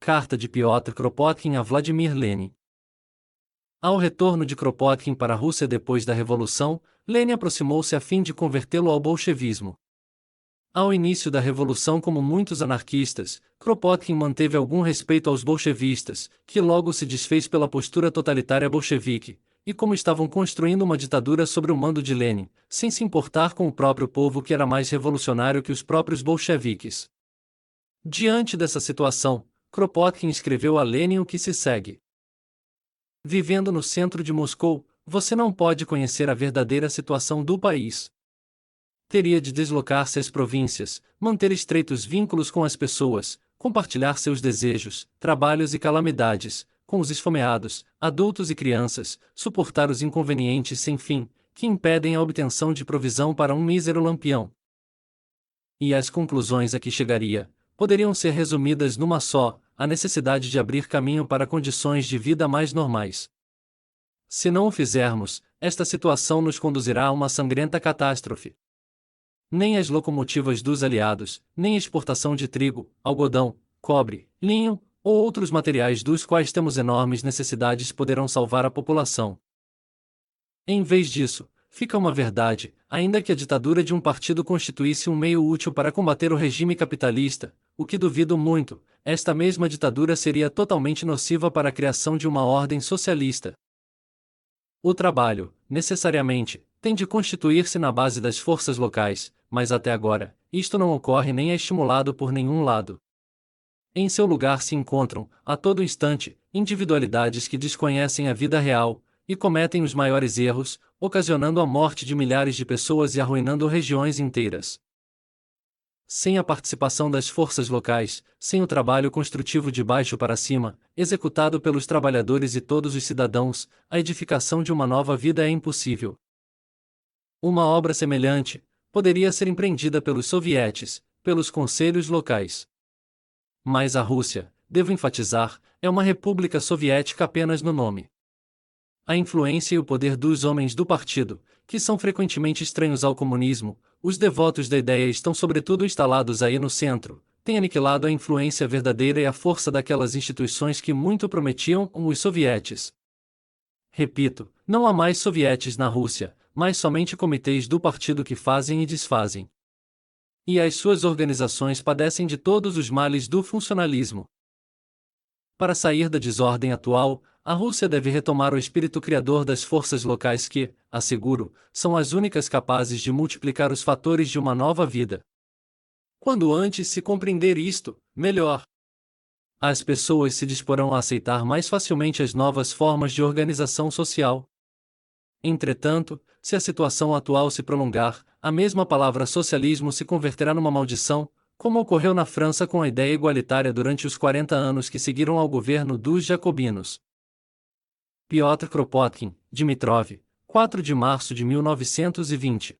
Carta de Piotr Kropotkin a Vladimir Lenin. Ao retorno de Kropotkin para a Rússia depois da Revolução, Lenin aproximou-se a fim de convertê-lo ao bolchevismo. Ao início da Revolução, como muitos anarquistas, Kropotkin manteve algum respeito aos bolchevistas, que logo se desfez pela postura totalitária bolchevique, e como estavam construindo uma ditadura sob o mando de Lenin, sem se importar com o próprio povo que era mais revolucionário que os próprios bolcheviques. Diante dessa situação, Kropotkin escreveu a Lenin o que se segue. Vivendo no centro de Moscou, você não pode conhecer a verdadeira situação do país. Teria de deslocar-se às províncias, manter estreitos vínculos com as pessoas, compartilhar seus desejos, trabalhos e calamidades, com os esfomeados, adultos e crianças, suportar os inconvenientes sem fim, que impedem a obtenção de provisão para um mísero lampião. E as conclusões a que chegaria poderiam ser resumidas numa só: a necessidade de abrir caminho para condições de vida mais normais. Se não o fizermos, esta situação nos conduzirá a uma sangrenta catástrofe. Nem as locomotivas dos aliados, nem a exportação de trigo, algodão, cobre, linho, ou outros materiais dos quais temos enormes necessidades poderão salvar a população. Em vez disso, fica uma verdade: ainda que a ditadura de um partido constituísse um meio útil para combater o regime capitalista, o que duvido muito, esta mesma ditadura seria totalmente nociva para a criação de uma ordem socialista. O trabalho, necessariamente, tem de constituir-se na base das forças locais, mas até agora, isto não ocorre nem é estimulado por nenhum lado. Em seu lugar se encontram, a todo instante, individualidades que desconhecem a vida real, e cometem os maiores erros, ocasionando a morte de milhares de pessoas e arruinando regiões inteiras. Sem a participação das forças locais, sem o trabalho construtivo de baixo para cima, executado pelos trabalhadores e todos os cidadãos, a edificação de uma nova vida é impossível. Uma obra semelhante poderia ser empreendida pelos sovietes, pelos conselhos locais. Mas a Rússia, devo enfatizar, é uma república soviética apenas no nome. A influência e o poder dos homens do partido, que são frequentemente estranhos ao comunismo, os devotos da ideia estão sobretudo instalados aí no centro, têm aniquilado a influência verdadeira e a força daquelas instituições que muito prometiam os sovietes. Repito, não há mais sovietes na Rússia, mas somente comitês do partido que fazem e desfazem. E as suas organizações padecem de todos os males do funcionalismo. Para sair da desordem atual, a Rússia deve retomar o espírito criador das forças locais que, asseguro, são as únicas capazes de multiplicar os fatores de uma nova vida. Quando antes se compreender isto, melhor. As pessoas se disporão a aceitar mais facilmente as novas formas de organização social. Entretanto, se a situação atual se prolongar, a mesma palavra socialismo se converterá numa maldição, como ocorreu na França com a ideia igualitária durante os 40 anos que seguiram ao governo dos jacobinos. Piotr Kropotkin, Dimitrov, 4 de março de 1920.